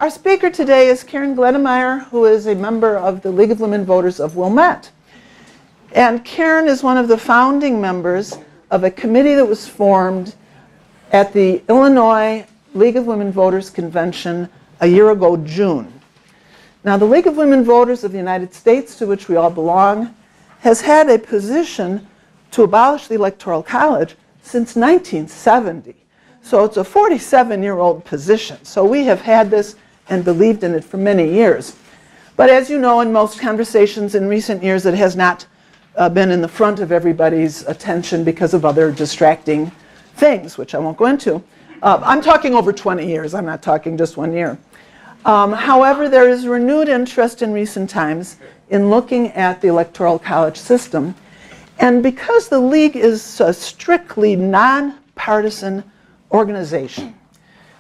Our speaker today is Karen Glennemeier, who is a member of the League of Women Voters of Wilmette. And Karen is one of the founding members of a committee that was formed at the Illinois League of Women Voters Convention a year ago, June. Now, the League of Women Voters of the United States, to which we all belong, has had a position to abolish the Electoral College since 1970. So it's a 47-year-old position. So we have had this and believed in it for many years. But as you know, in most conversations in recent years, it has not been in the front of everybody's attention because of other distracting things, which I won't go into. I'm talking over 20 years. I'm not talking just 1 year. However, there is renewed interest in recent times in looking at the Electoral College system. And because the League is a strictly nonpartisan organization,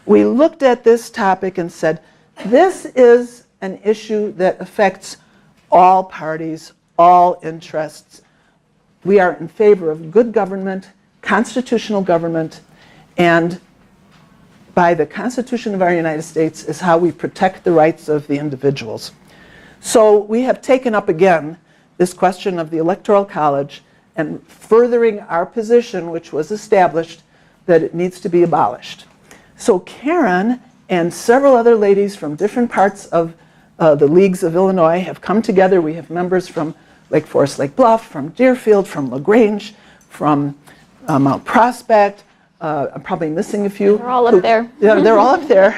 we looked at this topic and said, this is an issue that affects all parties, all interests. We are in favor of good government, constitutional government, and by the Constitution of our United States is how we protect the rights of the individuals. So we have taken up again this question of the Electoral College and furthering our position, which was established, that it needs to be abolished. So Karen and several other ladies from different parts of the leagues of Illinois have come together. We have members from Lake Forest, Lake Bluff, from Deerfield, from LaGrange, from Mount Prospect. I'm probably missing a few. They're all up there. Yeah, they're all up there,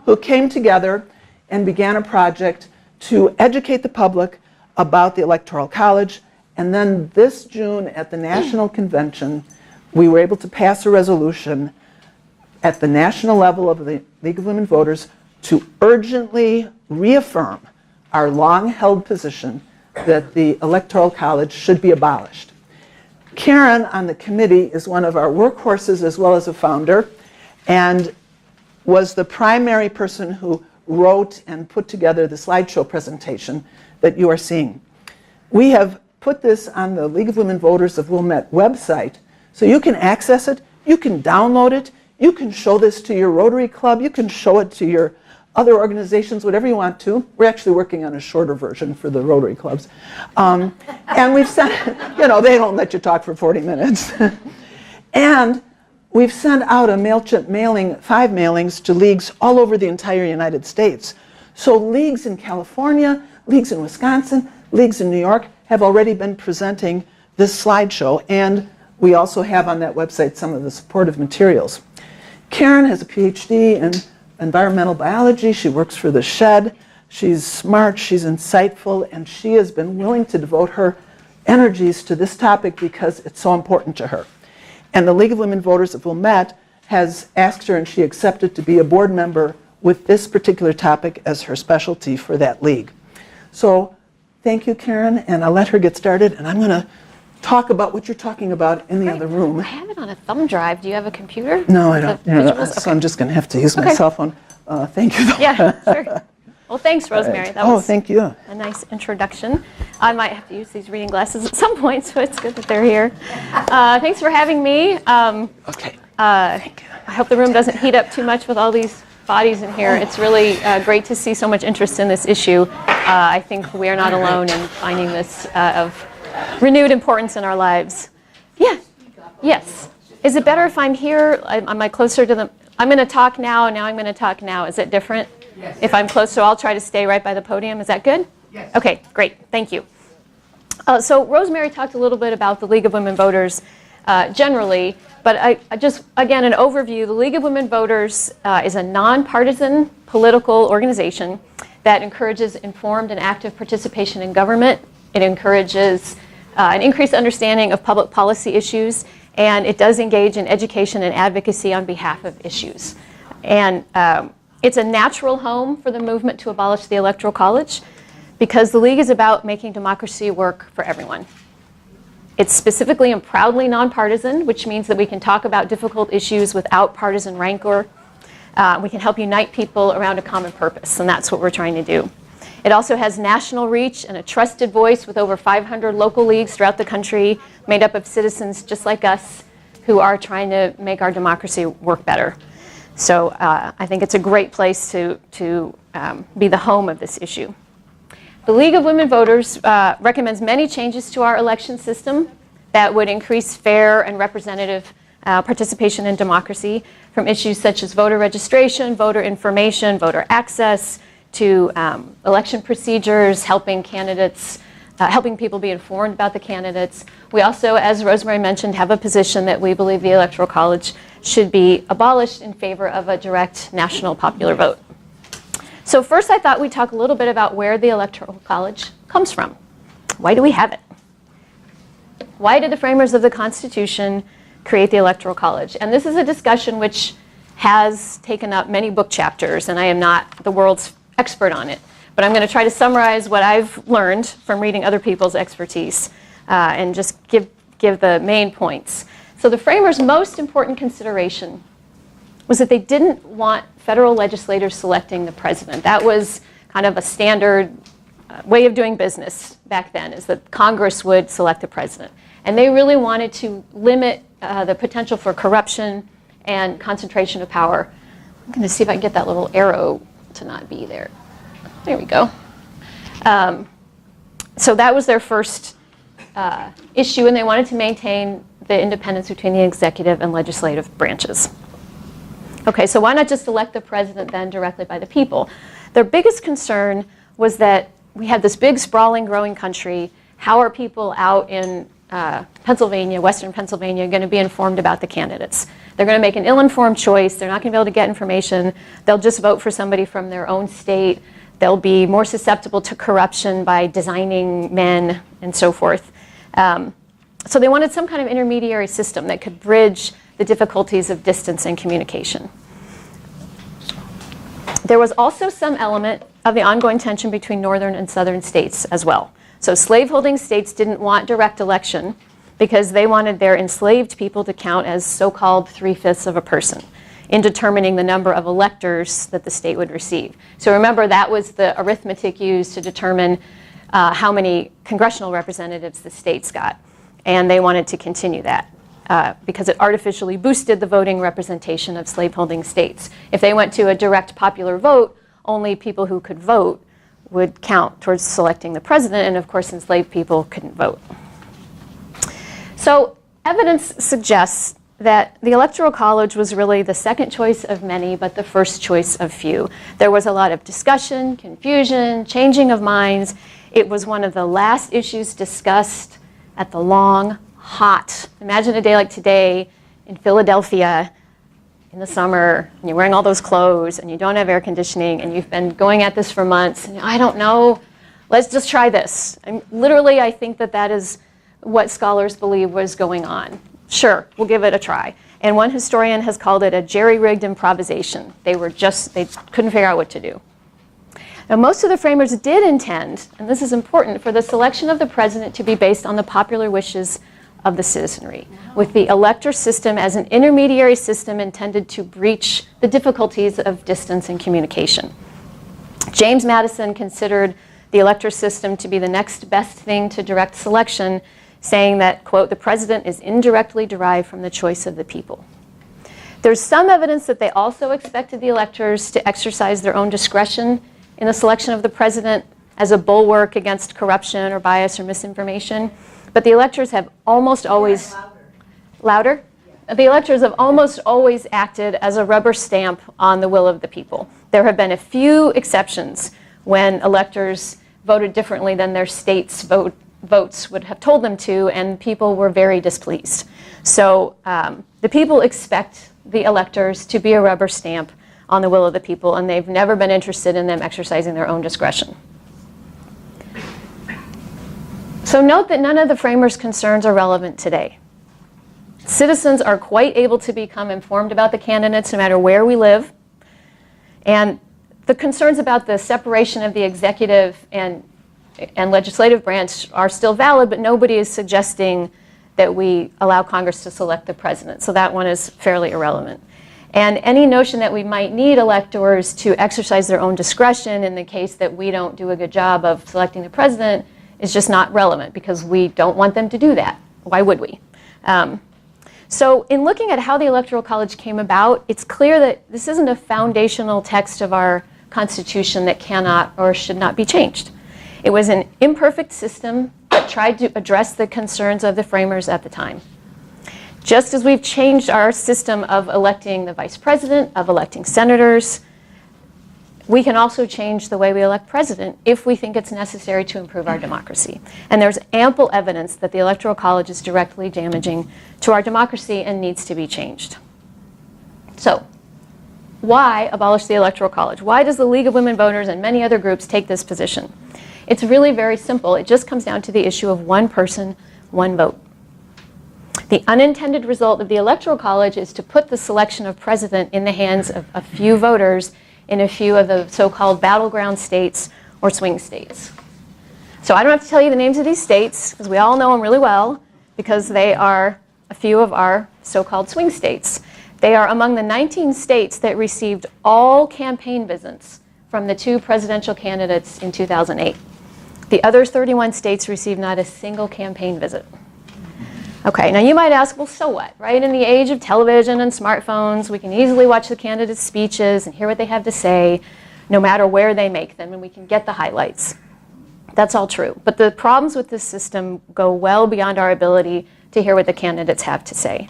who came together and began a project to educate the public about the Electoral College. And then this June at the National Convention, we were able to pass a resolution at the national level of the League of Women Voters to urgently reaffirm our long-held position that the Electoral College should be abolished. Karen on the committee is one of our workhorses as well as a founder, and was the primary person who wrote and put together the slideshow presentation that you are seeing. We have put this on the League of Women Voters of Wilmette website, so you can access it, you can download it, you can show this to your Rotary Club, you can show it to your other organizations, whatever you want to. We're actually working on a shorter version for the Rotary Clubs. And we've sent, they don't let you talk for 40 minutes. And we've sent out a MailChimp mailing, 5 mailings to leagues all over the entire United States. So leagues in California, leagues in Wisconsin, leagues in New York have already been presenting this slideshow, and we also have on that website some of the supportive materials. Karen has a PhD in environmental biology. She works for the Shed. She's smart, she's insightful, and she has been willing to devote her energies to this topic because it's so important to her. And the League of Women Voters of Wilmette has asked her, and she accepted, to be a board member with this particular topic as her specialty for that league. So thank you, Karen, and I'll let her get started, and I'm going to talk about what you're talking about in the other room. I have it on a thumb drive. Do you have a computer? No, I don't. Okay. So I'm just going to have to use my cell phone. Thank you, though. Yeah, sure. Well, thanks, Rosemary. Right. That was thank you. a nice introduction. I might have to use these reading glasses at some point, so it's good that they're here. Thanks for having me. Okay. Thank you. I hope the room doesn't heat up too much with all these bodies in here. It's really great to see so much interest in this issue. I think we are not alone in finding this of renewed importance in our lives. Yeah. Yes. Is it better if I'm here? Am I closer to the... I'm going to talk now, and now I'm going to talk now. Is it different? Yes. If I'm close, so I'll try to stay right by the podium. Is that good? Yes. Okay, great. Thank you. So Rosemary talked a little bit about the League of Women Voters generally, but I just, again, an overview. The League of Women Voters is a nonpartisan political organization that encourages informed and active participation in government. It encourages an increased understanding of public policy issues, and it does engage in education and advocacy on behalf of issues. And it's a natural home for the movement to abolish the Electoral College because the League is about making democracy work for everyone. It's specifically and proudly nonpartisan, which means that we can talk about difficult issues without partisan rancor. We can help unite people around a common purpose, and that's what we're trying to do. It also has national reach and a trusted voice with over 500 local leagues throughout the country, made up of citizens just like us who are trying to make our democracy work better. So I think it's a great place to be the home of this issue. The League of Women Voters recommends many changes to our election system that would increase fair and representative participation in democracy, from issues such as voter registration, voter information, voter access, to election procedures, helping candidates, helping people be informed about the candidates. We also, as Rosemary mentioned, have a position that we believe the Electoral College should be abolished in favor of a direct national popular vote. So first I thought we'd talk a little bit about where the Electoral College comes from. Why do we have it? Why did the framers of the Constitution create the Electoral College? And this is a discussion which has taken up many book chapters, and I am not the world's expert on it. But I'm going to try to summarize what I've learned from reading other people's expertise and just give the main points. So the framers' most important consideration was that they didn't want federal legislators selecting the president. That was kind of a standard way of doing business back then, is that Congress would select the president. And they really wanted to limit the potential for corruption and concentration of power. I'm going to see if I can get that little arrow to not be there. There we go. So that was their first issue, and they wanted to maintain the independence between the executive and legislative branches. Okay, so why not just elect the president then directly by the people? Their biggest concern was that we had this big, sprawling, growing country. How are people out in Pennsylvania, Western Pennsylvania, going to be informed about the candidates? They're going to make an ill-informed choice. They're not going to be able to get information. They'll just vote for somebody from their own state. They'll be more susceptible to corruption by designing men and so forth. So they wanted some kind of intermediary system that could bridge the difficulties of distance and communication. There was also some element of the ongoing tension between northern and southern states as well. So slaveholding states didn't want direct election because they wanted their enslaved people to count as so-called 3/5 of a person in determining the number of electors that the state would receive. So remember, that was the arithmetic used to determine how many congressional representatives the states got. And they wanted to continue that because it artificially boosted the voting representation of slaveholding states. If they went to a direct popular vote, only people who could vote would count towards selecting the president, and of course enslaved people couldn't vote. So evidence suggests that the Electoral College was really the second choice of many, but the first choice of few. There was a lot of discussion, confusion, changing of minds. It was one of the last issues discussed at the long, hot, imagine a day like today in Philadelphia in the summer, and you're wearing all those clothes, and you don't have air conditioning, and you've been going at this for months, and I don't know, let's just try this. And literally, I think that that is what scholars believe was going on. Sure, we'll give it a try. And one historian has called it a jerry-rigged improvisation. They couldn't figure out what to do. Now, most of the framers did intend, and this is important, for the selection of the president to be based on the popular wishes of the citizenry, with the elector system as an intermediary system intended to breach the difficulties of distance and communication. James Madison considered the elector system to be the next best thing to direct selection, saying that, quote, the president is indirectly derived from the choice of the people. There's some evidence that they also expected the electors to exercise their own discretion in the selection of the president as a bulwark against corruption or bias or misinformation. But the electors have almost always... Louder? Yeah. The electors have almost always acted as a rubber stamp on the will of the people. There have been a few exceptions when electors voted differently than their state's votes would have told them to, and people were very displeased. So the people expect the electors to be a rubber stamp on the will of the people, and they've never been interested in them exercising their own discretion. So note that none of the framers' concerns are relevant today. Citizens are quite able to become informed about the candidates no matter where we live. And the concerns about the separation of the executive and legislative branch are still valid, but nobody is suggesting that we allow Congress to select the president. So that one is fairly irrelevant. And any notion that we might need electors to exercise their own discretion in the case that we don't do a good job of selecting the president is just not relevant, because we don't want them to do that. Why would we? So in looking at how the Electoral College came about, it's clear that this isn't a foundational text of our Constitution that cannot or should not be changed. It was an imperfect system that tried to address the concerns of the framers at the time. Just as we've changed our system of electing the vice president, of electing senators, we can also change the way we elect president if we think it's necessary to improve our democracy. And there's ample evidence that the Electoral College is directly damaging to our democracy and needs to be changed. So, why abolish the Electoral College? Why does the League of Women Voters and many other groups take this position? It's really very simple. It just comes down to the issue of one person, one vote. The unintended result of the Electoral College is to put the selection of president in the hands of a few voters in a few of the so-called battleground states or swing states. So I don't have to tell you the names of these states, because we all know them really well, because they are a few of our so-called swing states. They are among the 19 states that received all campaign visits from the two presidential candidates in 2008. The other 31 states received not a single campaign visit. Okay, now you might ask, well, so what, right? In the age of television and smartphones, we can easily watch the candidates' speeches and hear what they have to say, no matter where they make them, and we can get the highlights. That's all true. But the problems with this system go well beyond our ability to hear what the candidates have to say.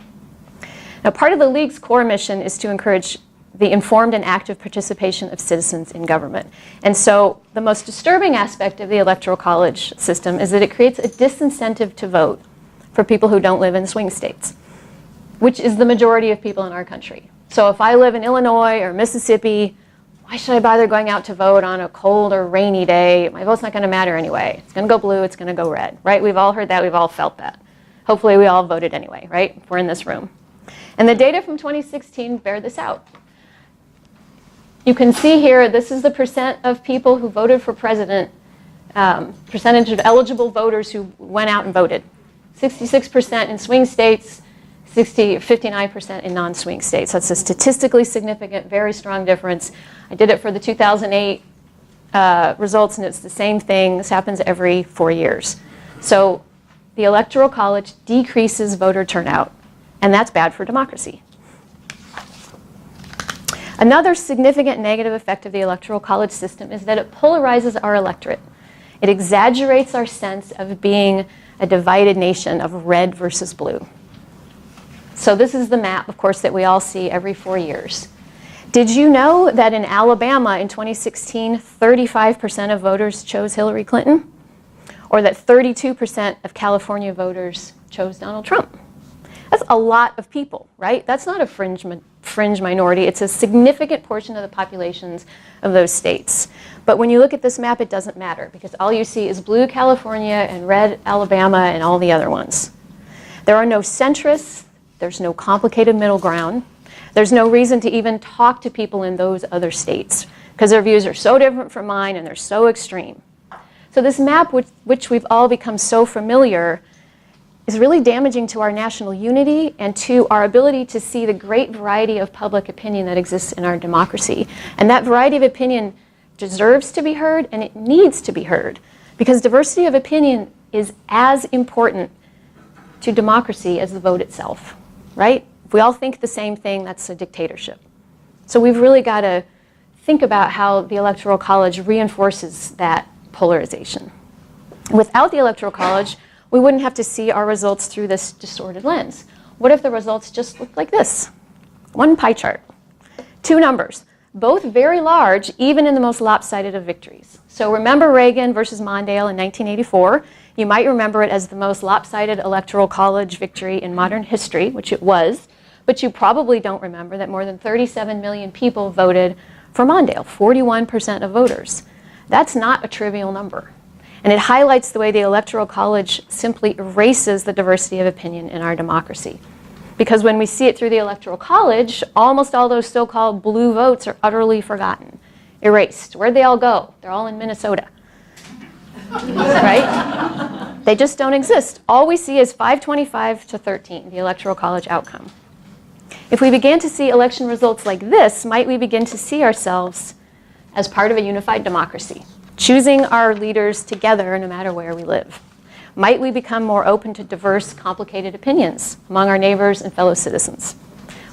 Now, part of the League's core mission is to encourage the informed and active participation of citizens in government. And so the most disturbing aspect of the Electoral College system is that it creates a disincentive to vote for people who don't live in swing states, which is the majority of people in our country. So if I live in Illinois or Mississippi, why should I bother going out to vote on a cold or rainy day? My vote's not going to matter anyway. It's going to go blue, it's going to go red, right? We've all heard that, we've all felt that. Hopefully we all voted anyway, right? If we're in this room. And the data from 2016 bear this out. You can see here, this is the percent of people who voted for president, percentage of eligible voters who went out and voted. 66% in swing states, 59% in non-swing states. That's a statistically significant, very strong difference. I did it for the 2008 results, and it's the same thing. This happens every 4 years. So the Electoral College decreases voter turnout, and that's bad for democracy. Another significant negative effect of the Electoral College system is that it polarizes our electorate. It exaggerates our sense of being a divided nation of red versus blue. So this is the map, of course, that we all see every 4 years. Did you know that in Alabama in 2016, 35% of voters chose Hillary Clinton? Or that 32% of California voters chose Donald Trump? That's a lot of people, right? That's not a fringe minority. It's a significant portion of the populations of those states. But when you look at this map, it doesn't matter, because all you see is blue California and red Alabama and all the other ones. There are no centrists. There's no complicated middle ground. There's no reason to even talk to people in those other states, because their views are so different from mine and they're so extreme. So this map, which we've all become so familiar, is really damaging to our national unity and to our ability to see the great variety of public opinion that exists in our democracy. And that variety of opinion deserves to be heard, and it needs to be heard, because diversity of opinion is as important to democracy as the vote itself, right? If we all think the same thing, that's a dictatorship. So we've really got to think about how the Electoral College reinforces that polarization. Without the Electoral College, we wouldn't have to see our results through this distorted lens. What if the results just looked like this? One pie chart, two numbers, both very large, even in the most lopsided of victories. So remember Reagan versus Mondale in 1984. You might remember it as the most lopsided Electoral College victory in modern history, which it was, but you probably don't remember that more than 37 million people voted for Mondale, 41% of voters. That's not a trivial number. And it highlights the way the Electoral College simply erases the diversity of opinion in our democracy. Because when we see it through the Electoral College, almost all those so-called blue votes are utterly forgotten, erased. Where'd they all go? They're all in Minnesota, right? They just don't exist. All we see is 525 to 13, the Electoral College outcome. If we began to see election results like this, might we begin to see ourselves as part of a unified democracy, choosing our leaders together no matter where we live? Might we become more open to diverse, complicated opinions among our neighbors and fellow citizens?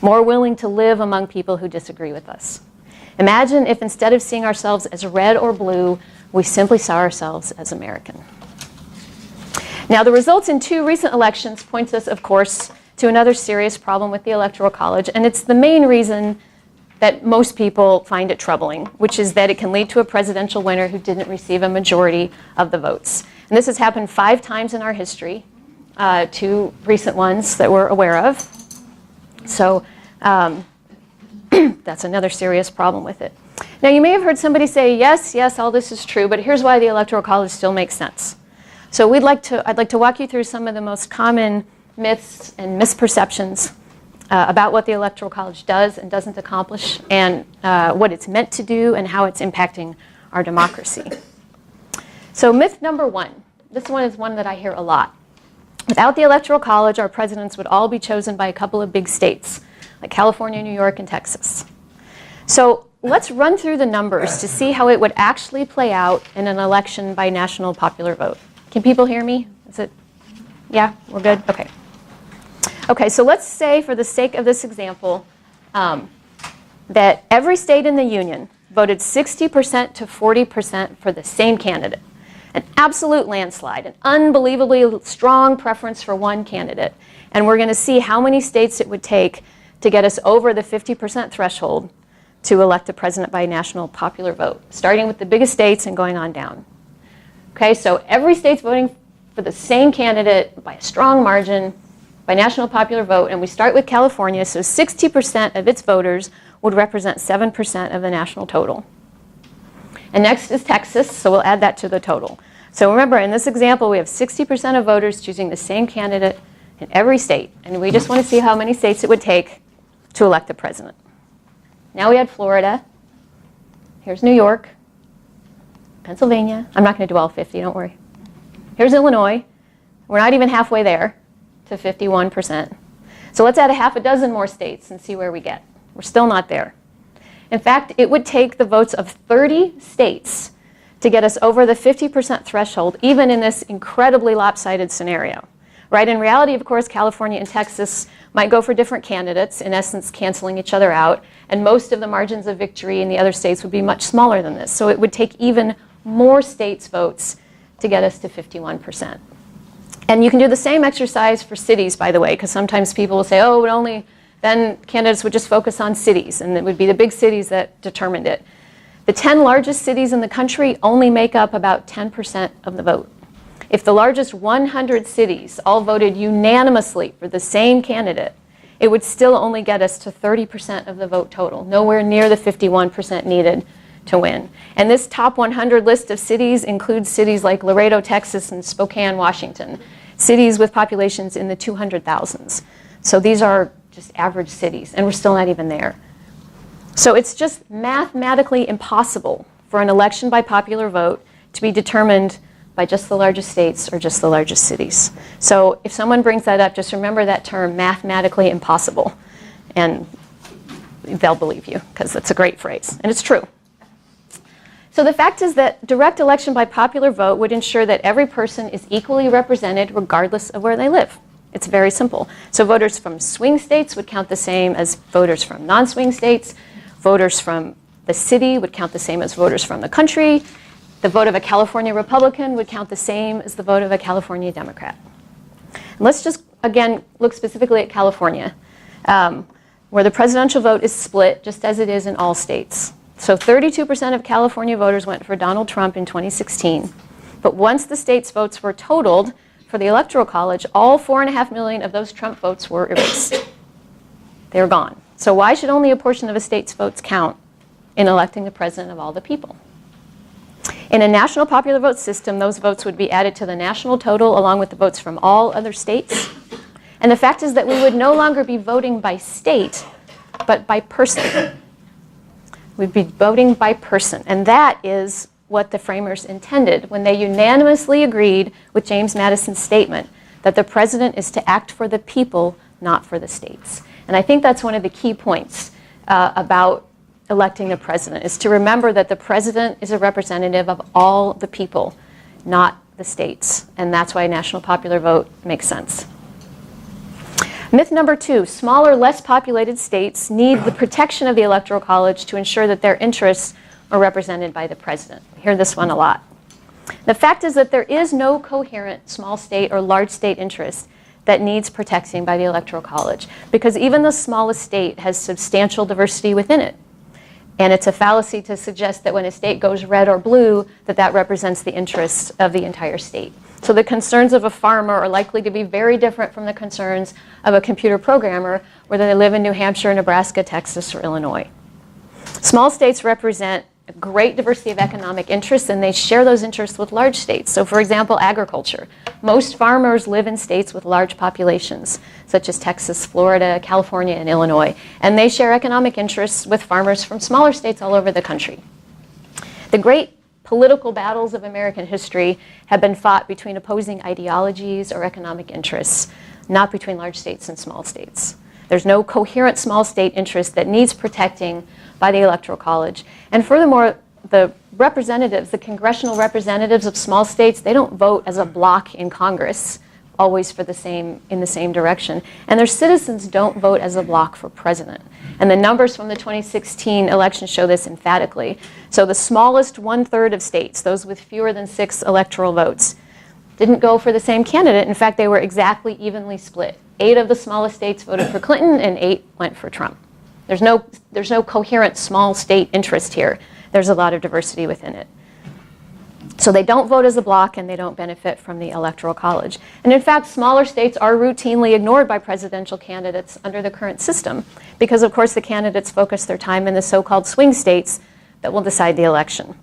More willing to live among people who disagree with us? Imagine if instead of seeing ourselves as red or blue, we simply saw ourselves as American. Now, the results in 2 recent elections points us, of course, to another serious problem with the Electoral College, and it's the main reason that most people find it troubling, which is that it can lead to a presidential winner who didn't receive a majority of the votes. And this has happened 5 times in our history, 2 recent ones that we're aware of. So that's another serious problem with it. Now, you may have heard somebody say, yes, all this is true, but here's why the Electoral College still makes sense. So I'd like to walk you through some of the most common myths and misperceptions about what the Electoral College does and doesn't accomplish, and what it's meant to do and how it's impacting our democracy. So myth number 1, this one is one that I hear a lot. Without the Electoral College, our presidents would all be chosen by a couple of big states, like California, New York, and Texas. So let's run through the numbers to see how it would actually play out in an election by national popular vote. Can people hear me? Is it? Yeah, we're good? Okay. Okay, so let's say, for the sake of this example, that every state in the union voted 60% to 40% for the same candidate. An absolute landslide, an unbelievably strong preference for one candidate. And we're going to see how many states it would take to get us over the 50% threshold to elect a president by national popular vote, starting with the biggest states and going on down. Okay, so every state's voting for the same candidate by a strong margin, by national popular vote, and we start with California, so 60% of its voters would represent 7% of the national total. And next is Texas, so we'll add that to the total. So remember, in this example, we have 60% of voters choosing the same candidate in every state, and we just want to see how many states it would take to elect a president. Now we had Florida. Here's New York, Pennsylvania. I'm not going to do all 50, don't worry. Here's Illinois. We're not even halfway there to 51%. So let's add a half a dozen more states and see where we get. We're still not there. In fact, it would take the votes of 30 states to get us over the 50% threshold, even in this incredibly lopsided scenario. Right? In reality, of course, California and Texas might go for different candidates, in essence canceling each other out, and most of the margins of victory in the other states would be much smaller than this. So it would take even more states' votes to get us to 51%. And you can do the same exercise for cities, by the way, because sometimes people will say, oh, then candidates would just focus on cities, and it would be the big cities that determined it. The 10 largest cities in the country only make up about 10% of the vote. If the largest 100 cities all voted unanimously for the same candidate, it would still only get us to 30% of the vote total, nowhere near the 51% needed to win. And this top 100 list of cities includes cities like Laredo, Texas, and Spokane, Washington, cities with populations in the 200,000s. So these are just average cities, and we're still not even there. So it's just mathematically impossible for an election by popular vote to be determined by just the largest states or just the largest cities. So if someone brings that up, just remember that term, mathematically impossible, and they'll believe you, because it's a great phrase, and it's true. So the fact is that direct election by popular vote would ensure that every person is equally represented regardless of where they live. It's very simple. So voters from swing states would count the same as voters from non-swing states. Voters from the city would count the same as voters from the country. The vote of a California Republican would count the same as the vote of a California Democrat. And let's just, again, look specifically at California, where the presidential vote is split, just as it is in all states. So 32% of California voters went for Donald Trump in 2016. But once the state's votes were totaled for the Electoral College, all 4.5 million of those Trump votes were erased. They were gone. So why should only a portion of a state's votes count in electing the president of all the people? In a national popular vote system, those votes would be added to the national total along with the votes from all other states. And the fact is that we would no longer be voting by state, but by person. We'd be voting by person. And that is what the framers intended when they unanimously agreed with James Madison's statement that the president is to act for the people, not for the states. And I think that's one of the key points about electing a president, is to remember that the president is a representative of all the people, not the states, and that's why national popular vote makes sense. Myth number 2, smaller, less populated states need the protection of the Electoral College to ensure that their interests are represented by the president. We hear this one a lot. The fact is that there is no coherent small state or large state interest that needs protecting by the Electoral College, because even the smallest state has substantial diversity within it. And it's a fallacy to suggest that when a state goes red or blue, that that represents the interests of the entire state. So the concerns of a farmer are likely to be very different from the concerns of a computer programmer, whether they live in New Hampshire, Nebraska, Texas, or Illinois. Small states represent a great diversity of economic interests, and they share those interests with large states. So for example, agriculture. Most farmers live in states with large populations, such as Texas, Florida, California, and Illinois. And they share economic interests with farmers from smaller states all over the country. The great political battles of American history have been fought between opposing ideologies or economic interests, not between large states and small states. There's no coherent small state interest that needs protecting by the Electoral College. And furthermore, the representatives, the congressional representatives of small states, they don't vote as a block in Congress, always for in the same direction. And their citizens don't vote as a block for president. And the numbers from the 2016 election show this emphatically. So the smallest 1/3 of states, those with fewer than 6 electoral votes, didn't go for the same candidate. In fact, they were exactly evenly split. 8 of the smallest states voted for Clinton and 8 went for Trump. There's no coherent small state interest here. There's a lot of diversity within it. So they don't vote as a bloc, and they don't benefit from the Electoral College. And in fact, smaller states are routinely ignored by presidential candidates under the current system, because of course the candidates focus their time in the so-called swing states that will decide the election.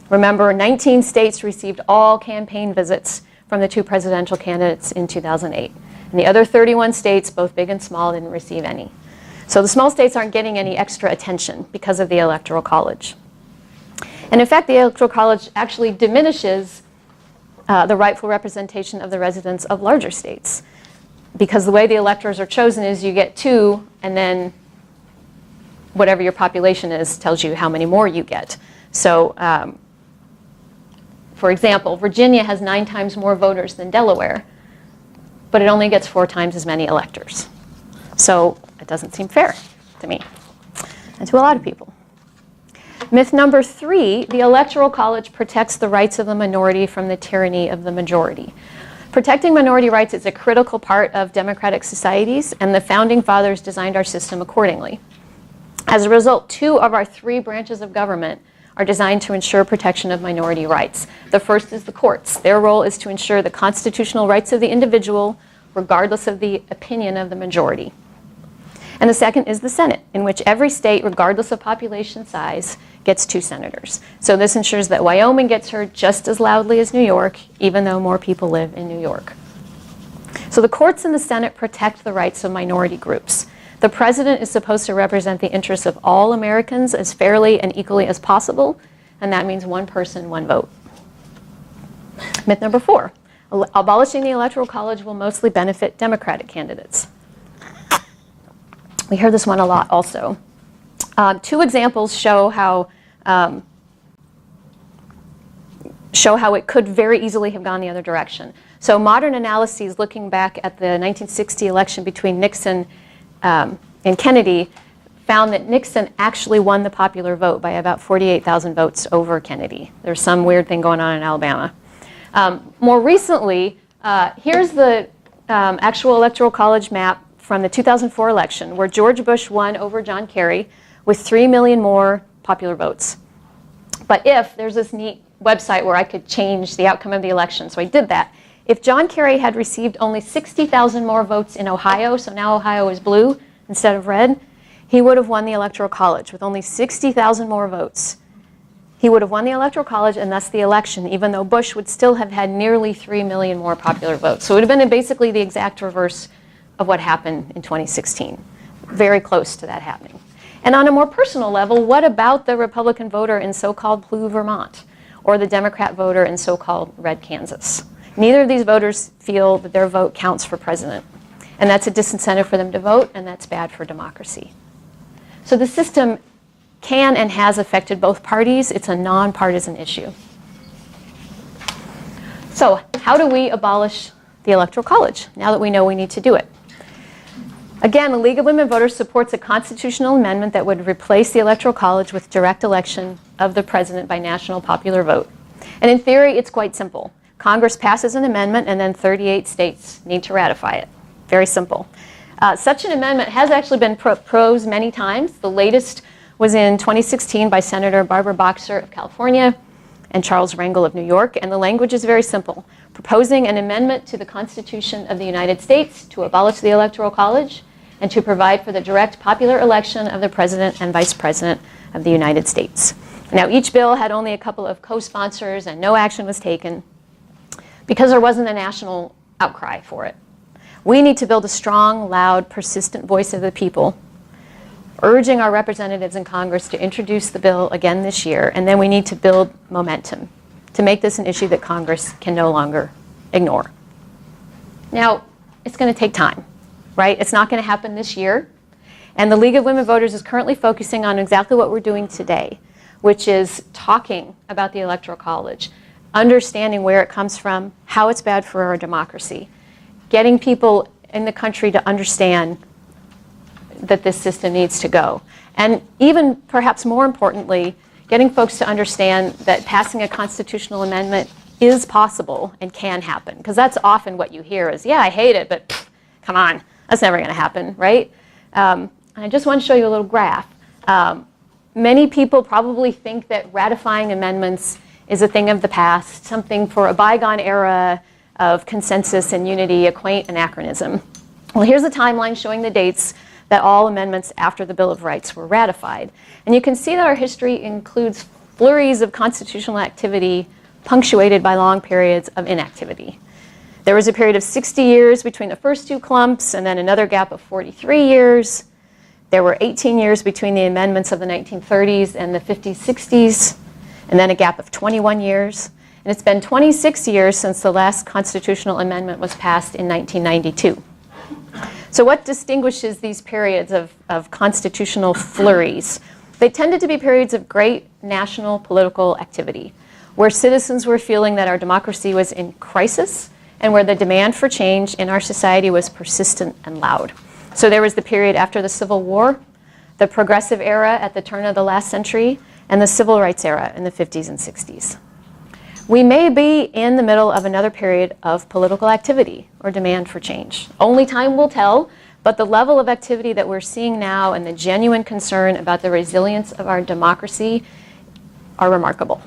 Remember, 19 states received all campaign visits from the 2 presidential candidates in 2008. And the other 31 states, both big and small, didn't receive any. So the small states aren't getting any extra attention because of the Electoral College. And in fact, the Electoral College actually diminishes the rightful representation of the residents of larger states, because the way the electors are chosen is you get 2, and then whatever your population is tells you how many more you get. So for example, Virginia has 9 times more voters than Delaware, but it only gets 4 times as many electors. So it doesn't seem fair to me and to a lot of people. Myth number 3, the Electoral College protects the rights of the minority from the tyranny of the majority. Protecting minority rights is a critical part of democratic societies, and the Founding Fathers designed our system accordingly. As a result, 2 of our 3 branches of government are designed to ensure protection of minority rights. The first is the courts. Their role is to ensure the constitutional rights of the individual, regardless of the opinion of the majority. And the second is the Senate, in which every state, regardless of population size, gets 2 senators. So this ensures that Wyoming gets heard just as loudly as New York, even though more people live in New York. So the courts and the Senate protect the rights of minority groups. The president is supposed to represent the interests of all Americans as fairly and equally as possible, and that means 1 person, 1 vote. Myth number 4, abolishing the Electoral College will mostly benefit Democratic candidates. We hear this one a lot also. 2 examples show how it could very easily have gone the other direction. So modern analyses looking back at the 1960 election between Nixon and Kennedy found that Nixon actually won the popular vote by about 48,000 votes over Kennedy. There's some weird thing going on in Alabama. More recently, here's the actual Electoral College map from the 2004 election, where George Bush won over John Kerry with 3 million more popular votes. But if, there's this neat website where I could change the outcome of the election, so I did that. If John Kerry had received only 60,000 more votes in Ohio, so now Ohio is blue instead of red, he would have won the Electoral College with only 60,000 more votes. He would have won the Electoral College and thus the election, even though Bush would still have had nearly 3 million more popular votes. So it would have been basically the exact reverse of what happened in 2016. Very close to that happening. And on a more personal level, what about the Republican voter in so-called blue Vermont, or the Democrat voter in so-called red Kansas? Neither of these voters feel that their vote counts for president. And that's a disincentive for them to vote, and that's bad for democracy. So the system can and has affected both parties. It's a nonpartisan issue. So how do we abolish the Electoral College now that we know we need to do it? Again, the League of Women Voters supports a constitutional amendment that would replace the Electoral College with direct election of the president by national popular vote. And in theory, it's quite simple. Congress passes an amendment, and then 38 states need to ratify it. Very simple. Such an amendment has actually been proposed many times. The latest was in 2016 by Senator Barbara Boxer of California and Charles Rangel of New York, and the language is very simple. Proposing an amendment to the Constitution of the United States to abolish the Electoral College and to provide for the direct popular election of the President and Vice President of the United States. Now, each bill had only a couple of co-sponsors, and no action was taken because there wasn't a national outcry for it. We need to build a strong, loud, persistent voice of the people, urging our representatives in Congress to introduce the bill again this year, and then we need to build momentum to make this an issue that Congress can no longer ignore. Now, it's going to take time, right? It's not going to happen this year, and the League of Women Voters is currently focusing on exactly what we're doing today, which is talking about the Electoral College, understanding where it comes from, how it's bad for our democracy, getting people in the country to understand that this system needs to go. And even perhaps more importantly, getting folks to understand that passing a constitutional amendment is possible and can happen. Because that's often what you hear is, yeah, I hate it, but pff, come on, that's never going to happen, right? And I just want to show you a little graph. Many people probably think that ratifying amendments is a thing of the past, something for a bygone era of consensus and unity, a quaint anachronism. Well, here's a timeline showing the dates that all amendments after the Bill of Rights were ratified. And you can see that our history includes flurries of constitutional activity punctuated by long periods of inactivity. There was a period of 60 years between the first two clumps, and then another gap of 43 years. There were 18 years between the amendments of the 1930s and the 50s, 60s, and then a gap of 21 years. And it's been 26 years since the last constitutional amendment was passed in 1992. So what distinguishes these periods of constitutional flurries? They tended to be periods of great national political activity, where citizens were feeling that our democracy was in crisis and where the demand for change in our society was persistent and loud. So there was the period after the Civil War, the progressive era at the turn of the last century, and the civil rights era in the 50s and 60s. We may be in the middle of another period of political activity or demand for change. Only time will tell, but the level of activity that we're seeing now and the genuine concern about the resilience of our democracy are remarkable.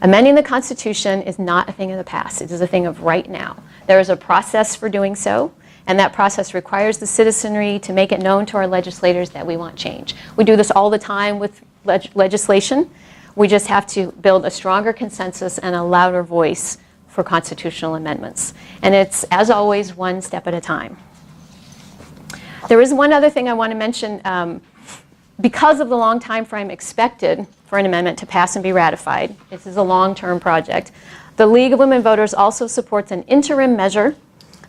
Amending the Constitution is not a thing of the past. It is a thing of right now. There is a process for doing so, and that process requires the citizenry to make it known to our legislators that we want change. We do this all the time with legislation. We just have to build a stronger consensus and a louder voice for constitutional amendments. And it's, as always, one step at a time. There is one other thing I want to mention. Because of the long time frame expected for an amendment to pass and be ratified, this is a long-term project, the League of Women Voters also supports an interim measure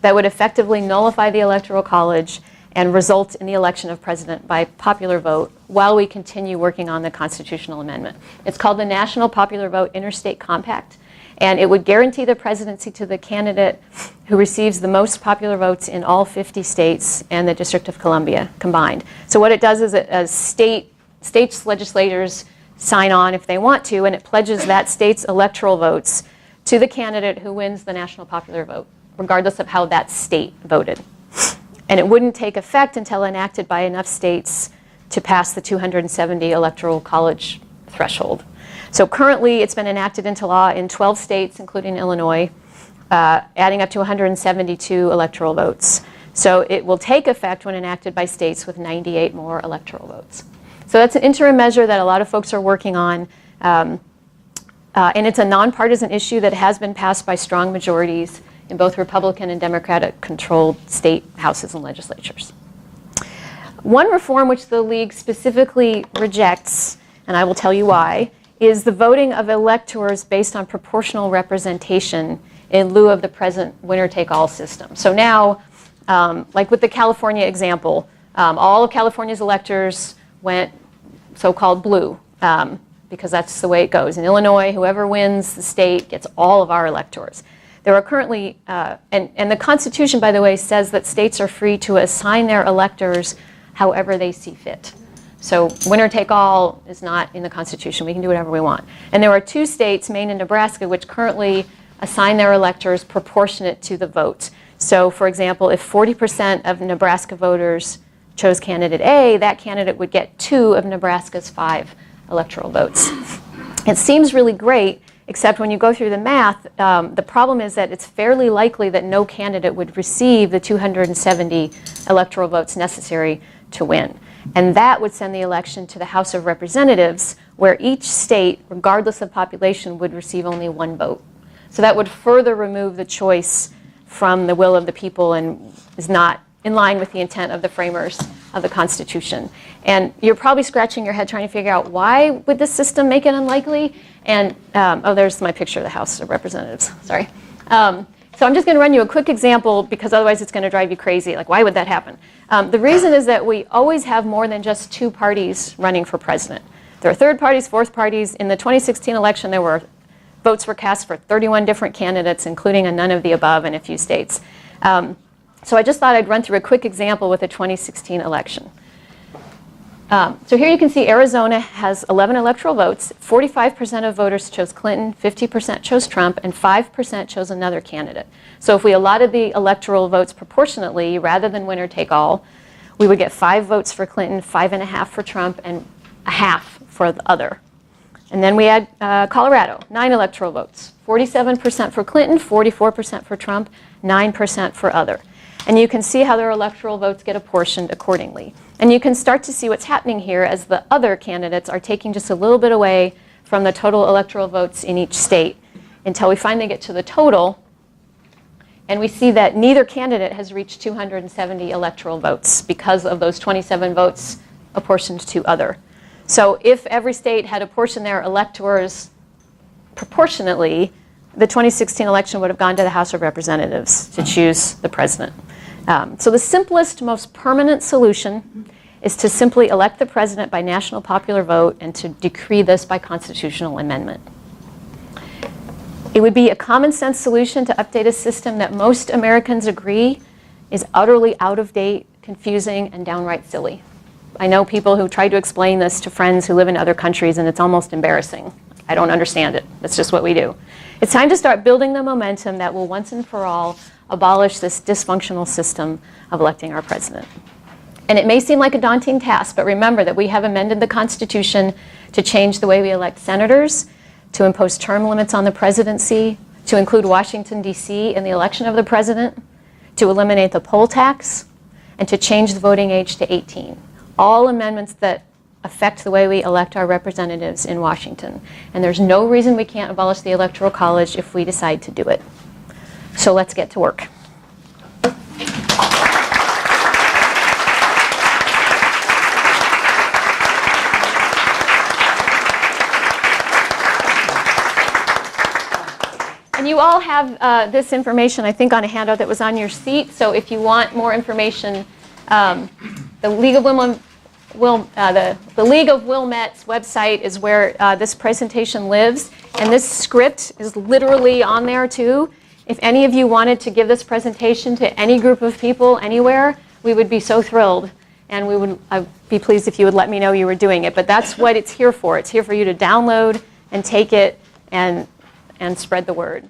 that would effectively nullify the Electoral College and result in the election of president by popular vote while we continue working on the constitutional amendment. It's called the National Popular Vote Interstate Compact, and it would guarantee the presidency to the candidate who receives the most popular votes in all 50 states and the District of Columbia combined. So what it does is states legislators sign on if they want to, and it pledges that state's electoral votes to the candidate who wins the national popular vote, regardless of how that state voted. And it wouldn't take effect until enacted by enough states to pass the 270 Electoral College threshold. So currently it's been enacted into law in 12 states, including Illinois, adding up to 172 electoral votes. So it will take effect when enacted by states with 98 more electoral votes. So that's an interim measure that a lot of folks are working on. And it's a nonpartisan issue that has been passed by strong majorities in both Republican and Democratic-controlled state houses and legislatures. One reform which the League specifically rejects, and I will tell you why, is the voting of electors based on proportional representation in lieu of the present winner-take-all system. So now, like with the California example, all of California's electors went so-called blue. because that's the way it goes. In Illinois, whoever wins the state gets all of our electors. There are currently, and the Constitution, by the way, says that states are free to assign their electors however they see fit. So winner take all is not in the Constitution. We can do whatever we want. And there are 2 states, Maine and Nebraska, which currently assign their electors proportionate to the vote. So for example, if 40% of Nebraska voters chose candidate A, that candidate would get 2 of Nebraska's 5 electoral votes. It seems really great, except when you go through the math, the problem is that it's fairly likely that no candidate would receive the 270 electoral votes necessary to win. And that would send the election to the House of Representatives, where each state, regardless of population, would receive only 1 vote. So that would further remove the choice from the will of the people and is not in line with the intent of the framers of the Constitution. And you're probably scratching your head trying to figure out why would this system make it unlikely? And, oh, there's my picture of the House of Representatives, sorry. So I'm just going to run you a quick example because otherwise it's going to drive you crazy. Like, why would that happen? The reason is that we always have more than just 2 parties running for president. There are 3rd parties, 4th parties. In the 2016 election, votes were cast for 31 different candidates, including a none of the above in a few states. So I just thought I'd run through a quick example with the 2016 election. So here you can see Arizona has 11 electoral votes. 45% of voters chose Clinton, 50% chose Trump, and 5% chose another candidate. So if we allotted the electoral votes proportionately, rather than winner take all, we would get 5 votes for Clinton, 5.5 for Trump, and 1/2 for the other. And then we had Colorado, 9 electoral votes. 47% for Clinton, 44% for Trump, 9% for other. And you can see how their electoral votes get apportioned accordingly. And you can start to see what's happening here as the other candidates are taking just a little bit away from the total electoral votes in each state until we finally get to the total. And we see that neither candidate has reached 270 electoral votes because of those 27 votes apportioned to other. So if every state had apportioned their electors proportionately, the 2016 election would have gone to the House of Representatives to choose the president. So the simplest, most permanent solution is to simply elect the president by national popular vote and to decree this by constitutional amendment. It would be a common sense solution to update a system that most Americans agree is utterly out of date, confusing, and downright silly. I know people who try to explain this to friends who live in other countries, and it's almost embarrassing. I don't understand it. That's just what we do. It's time to start building the momentum that will once and for all abolish this dysfunctional system of electing our president. And it may seem like a daunting task, but remember that we have amended the Constitution to change the way we elect senators, to impose term limits on the presidency, to include Washington, D.C. in the election of the president, to eliminate the poll tax, and to change the voting age to 18. All amendments that affect the way we elect our representatives in Washington. And there's no reason we can't abolish the Electoral College if we decide to do it. So let's get to work. And you all have this information, I think, on a handout that was on your seat. So if you want more information, the League of the League of Wilmette's website is where this presentation lives. And this script is literally on there, too. If any of you wanted to give this presentation to any group of people anywhere, we would be so thrilled. And I'd be pleased if you would let me know you were doing it. But that's what it's here for. It's here for you to download and take it and spread the word.